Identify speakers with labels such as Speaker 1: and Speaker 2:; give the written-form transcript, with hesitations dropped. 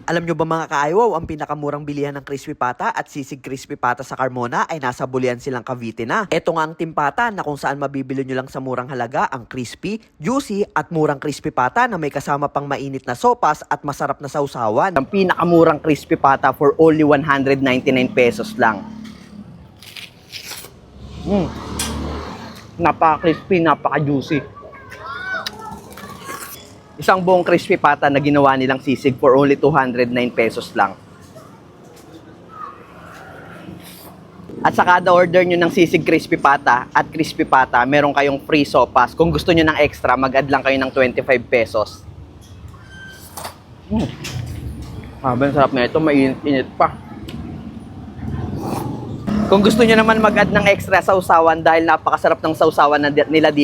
Speaker 1: Alam nyo ba mga kaaywaw, ang pinakamurang bilihan ng crispy pata at sisig crispy pata sa Carmona ay nasa Bulian silang Cavite na. Ito nga ang timpata na kung saan mabibili nyo lang sa murang halaga ang crispy, juicy at murang crispy pata na may kasama pang mainit na sopas at masarap na sausawan. Ang pinakamurang crispy pata for only 199 pesos lang. Napaka-crispy, napaka-juicy. Isang buong crispy pata na ginawa nilang sisig for only 209 pesos lang. At sa kada order nyo ng sisig crispy pata at crispy pata, meron kayong free sopas. Kung gusto nyo ng extra, mag-add lang kayo ng 25 pesos. Ang sarap na ito, mainit-init pa. Kung gusto nyo naman mag-add ng extra sausawan dahil napakasarap ng sausawan nila dito,